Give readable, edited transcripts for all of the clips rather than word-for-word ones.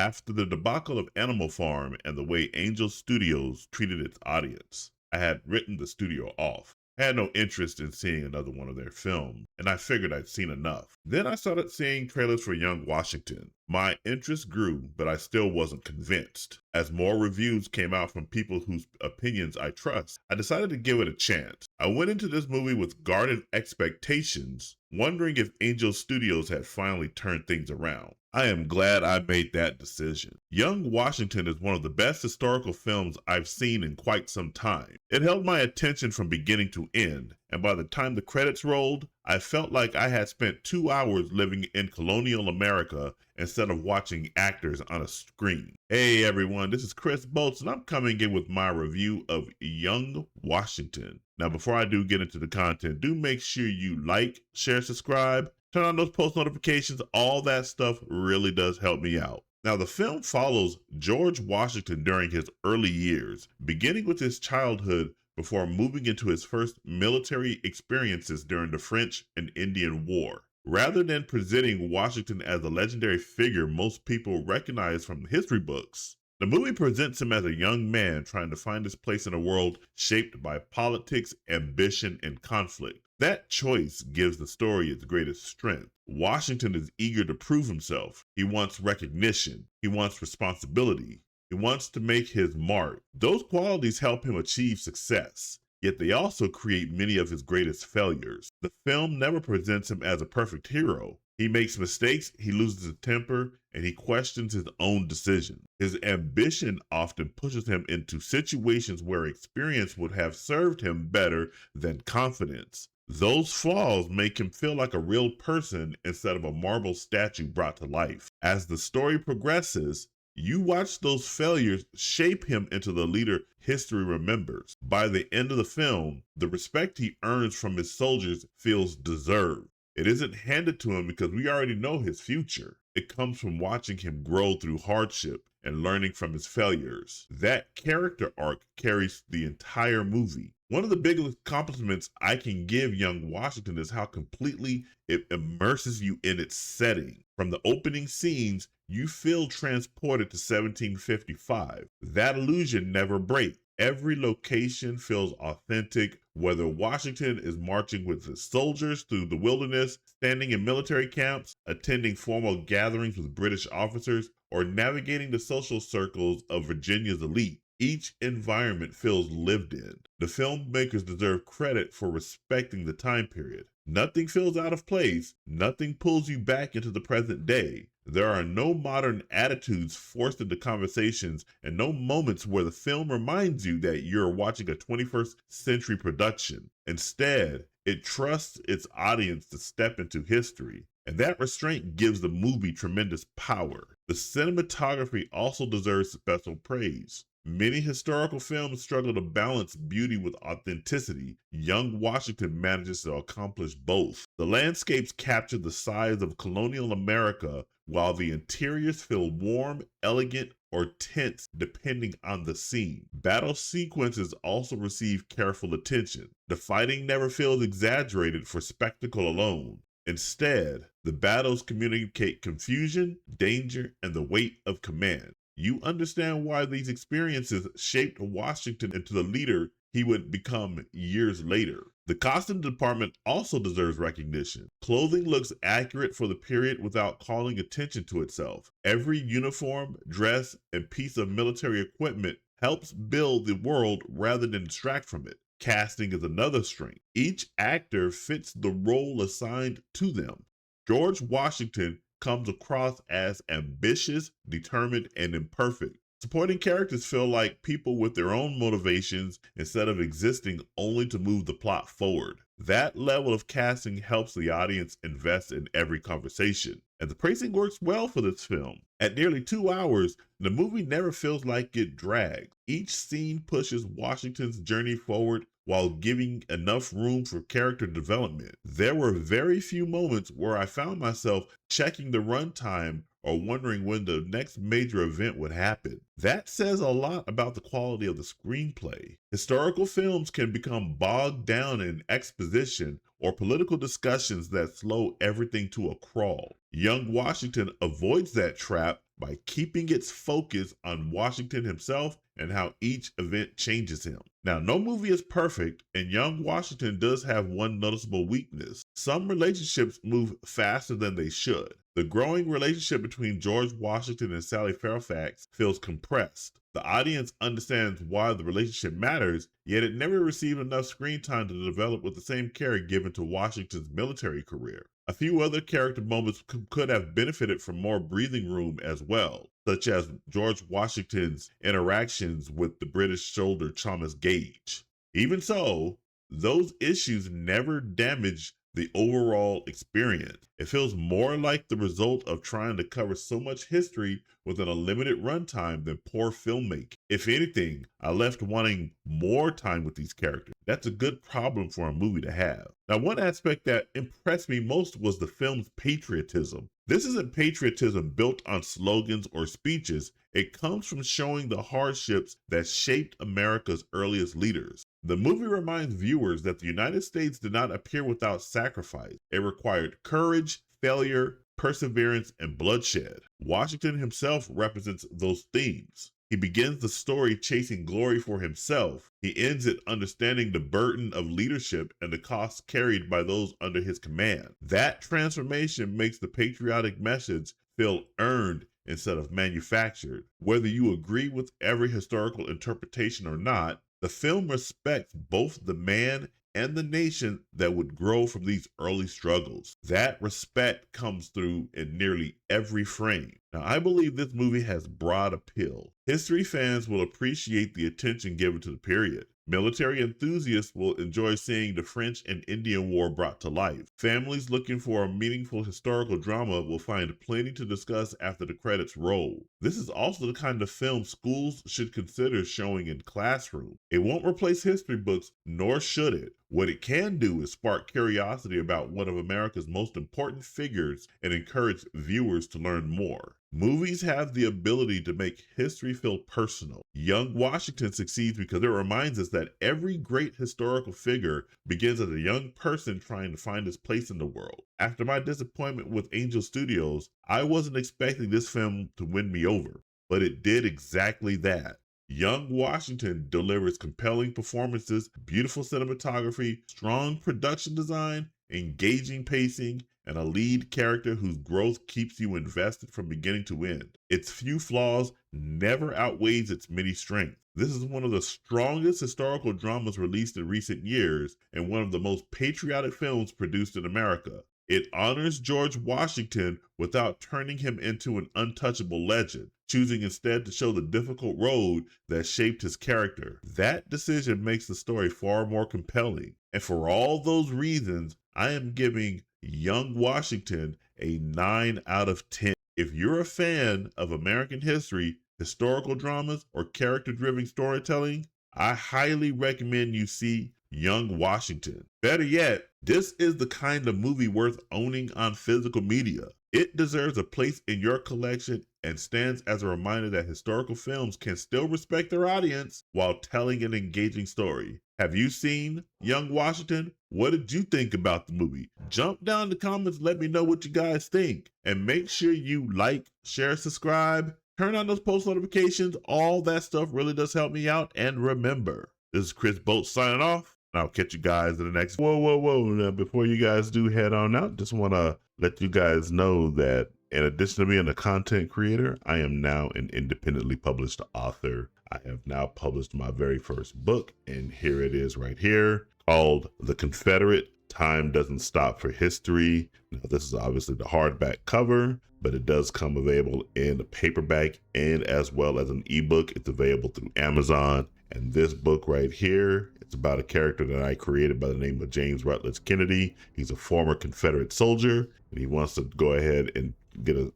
after the debacle of Animal Farm and the way Angel Studios treated its audience. I had written the studio off. I had no interest in seeing another one of their films, and I figured I'd seen enough. Then I started seeing trailers for Young Washington. My interest grew, but I still wasn't convinced. As more reviews came out from people whose opinions I trust, I decided to give it a chance. I went into this movie with guarded expectations, wondering if Angel Studios had finally turned things around. I am glad I made that decision. Young Washington is one of the best historical films I've seen in quite some time. It held my attention from beginning to end, and by the time the credits rolled, I felt like I had spent 2 hours living in colonial America instead of watching actors on a screen. Hey everyone, this is Chris Bolts, and I'm coming in with my review of Young Washington. Now before I do get into the content, do make sure you like, share, subscribe, turn on those post notifications. All that stuff really does help me out. Now, the film follows George Washington during his early years, beginning with his childhood before moving into his first military experiences during the French and Indian War. Rather than presenting Washington as a legendary figure most people recognize from history books, the movie presents him as a young man trying to find his place in a world shaped by politics, ambition, and conflict. That choice gives the story its greatest strength. Washington is eager to prove himself. He wants recognition. He wants responsibility. He wants to make his mark. Those qualities help him achieve success, yet they also create many of his greatest failures. The film never presents him as a perfect hero. He makes mistakes, he loses his temper, and he questions his own decisions. His ambition often pushes him into situations where experience would have served him better than confidence. Those flaws make him feel like a real person instead of a marble statue brought to life. As the story progresses, you watch those failures shape him into the leader history remembers. By the end of the film, the respect he earns from his soldiers feels deserved. It isn't handed to him because we already know his future. It comes from watching him grow through hardship and learning from his failures. That character arc carries the entire movie. One of the biggest compliments I can give Young Washington is how completely it immerses you in its setting. From the opening scenes, you feel transported to 1755. That illusion never breaks. Every location feels authentic, whether Washington is marching with his soldiers through the wilderness, standing in military camps, attending formal gatherings with British officers, or navigating the social circles of Virginia's elite. Each environment feels lived in. The filmmakers deserve credit for respecting the time period. Nothing feels out of place. Nothing pulls you back into the present day. There are no modern attitudes forced into conversations and no moments where the film reminds you that you're watching a 21st century production. Instead, it trusts its audience to step into history. And that restraint gives the movie tremendous power. The cinematography also deserves special praise. Many historical films struggle to balance beauty with authenticity. Young Washington manages to accomplish both. The landscapes capture the size of colonial America, while the interiors feel warm, elegant, or tense depending on the scene. Battle sequences also receive careful attention. The fighting never feels exaggerated for spectacle alone. Instead, the battles communicate confusion, danger, and the weight of command. You understand why these experiences shaped Washington into the leader he would become years later. The costume department also deserves recognition. Clothing looks accurate for the period without calling attention to itself. Every uniform, dress, and piece of military equipment helps build the world rather than distract from it. Casting is another strength. Each actor fits the role assigned to them. George Washington comes across as ambitious, determined, and imperfect. Supporting characters feel like people with their own motivations instead of existing only to move the plot forward. That level of casting helps the audience invest in every conversation. And the pacing works well for this film. At nearly 2 hours, the movie never feels like it drags. Each scene pushes Washington's journey forward while giving enough room for character development. There were very few moments where I found myself checking the runtime or wondering when the next major event would happen. That says a lot about the quality of the screenplay. Historical films can become bogged down in exposition or political discussions that slow everything to a crawl. Young Washington avoids that trap by keeping its focus on Washington himself and how each event changes him. Now, no movie is perfect, and young Washington does have one noticeable weakness. Some relationships move faster than they should. The growing relationship between George Washington and Sally Fairfax feels compressed. The audience understands why the relationship matters, yet it never received enough screen time to develop with the same care given to Washington's military career. A few other character moments could have benefited from more breathing room as well, such as George Washington's interactions with the British soldier Thomas Gage. Even so, those issues never damage the overall experience. It feels more like the result of trying to cover so much history within a limited runtime than poor filmmaking. If anything, I left wanting more time with these characters. That's a good problem for a movie to have. Now, one aspect that impressed me most was the film's patriotism. This isn't patriotism built on slogans or speeches. It comes from showing the hardships that shaped America's earliest leaders. The movie reminds viewers that the United States did not appear without sacrifice. It required courage, failure, perseverance, and bloodshed. Washington himself represents those themes. He begins the story chasing glory for himself. He ends it understanding the burden of leadership and the costs carried by those under his command. That transformation makes the patriotic message feel earned instead of manufactured. Whether you agree with every historical interpretation or not, the film respects both the man and the nation that would grow from these early struggles. That respect comes through in nearly every frame. Now, I believe this movie has broad appeal. History fans will appreciate the attention given to the period. Military enthusiasts will enjoy seeing the French and Indian War brought to life. Families looking for a meaningful historical drama will find plenty to discuss after the credits roll. This is also the kind of film schools should consider showing in classrooms. It won't replace history books, nor should it. What it can do is spark curiosity about one of America's most important figures and encourage viewers to learn more. Movies have the ability to make history feel personal. Young Washington succeeds because it reminds us that every great historical figure begins as a young person trying to find his place in the world. After my disappointment with Angel Studios, I wasn't expecting this film to win me over, but it did exactly that. Young Washington delivers compelling performances, beautiful cinematography, strong production design, engaging pacing, and a lead character whose growth keeps you invested from beginning to end. Its few flaws never outweighs its many strengths. This is one of the strongest historical dramas released in recent years and one of the most patriotic films produced in America. It honors George Washington without turning him into an untouchable legend, choosing instead to show the difficult road that shaped his character. That decision makes the story far more compelling. And for all those reasons, I am giving Young Washington a 9 out of 10. If you're a fan of American history, historical dramas, or character-driven storytelling, I highly recommend you see Young Washington. Better yet, this is the kind of movie worth owning on physical media. It deserves a place in your collection and stands as a reminder that historical films can still respect their audience while telling an engaging story. Have you seen Young Washington? What did you think about the movie? Jump down in the comments, let me know what you guys think. And make sure you like, share, subscribe, turn on those post notifications. All that stuff really does help me out. And remember, this is Chris Bolt signing off. I'll catch you guys in the next. Whoa. Now, before you guys do head on out, just want to let you guys know that in addition to being a content creator, I am now an independently published author. I have now published my very first book, and here it is right here, called The Confederate. Time Doesn't Stop for History. Now, this is obviously the hardback cover, but it does come available in a paperback and as well as an ebook. It's available through Amazon. And this book right here, it's about a character that I created by the name of James Rutledge Kennedy. He's a former Confederate soldier, and he wants to go ahead and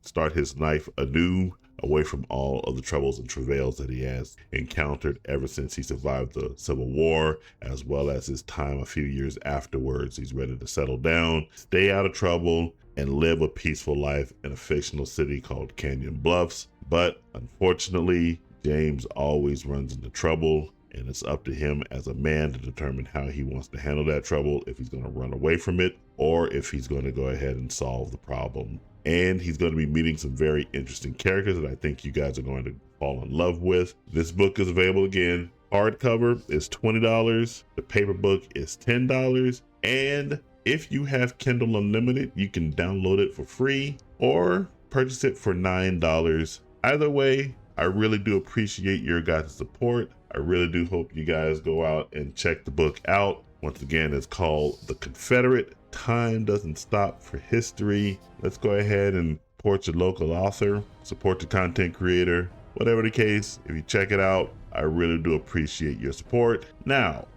start his life anew, away from all of the troubles and travails that he has encountered ever since he survived the Civil War, as well as his time a few years afterwards. He's ready to settle down, stay out of trouble, and live a peaceful life in a fictional city called Canyon Bluffs. But unfortunately, James always runs into trouble, and it's up to him as a man to determine how he wants to handle that trouble, if he's going to run away from it or if he's going to go ahead and solve the problem. And he's going to be meeting some very interesting characters that I think you guys are going to fall in love with. This book is available again. Hardcover is $20. The paper book is $10. And if you have Kindle Unlimited, you can download it for free or purchase it for $9. Either way, I really do appreciate your guys' support. I really do hope you guys go out and check the book out. Once again, it's called The Confederate. Time Doesn't Stop for History. Let's go ahead and support your local author, support the content creator. Whatever the case, if you check it out, I really do appreciate your support. Now,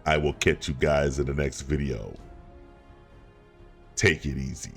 I will catch you guys in the next video. Take it easy.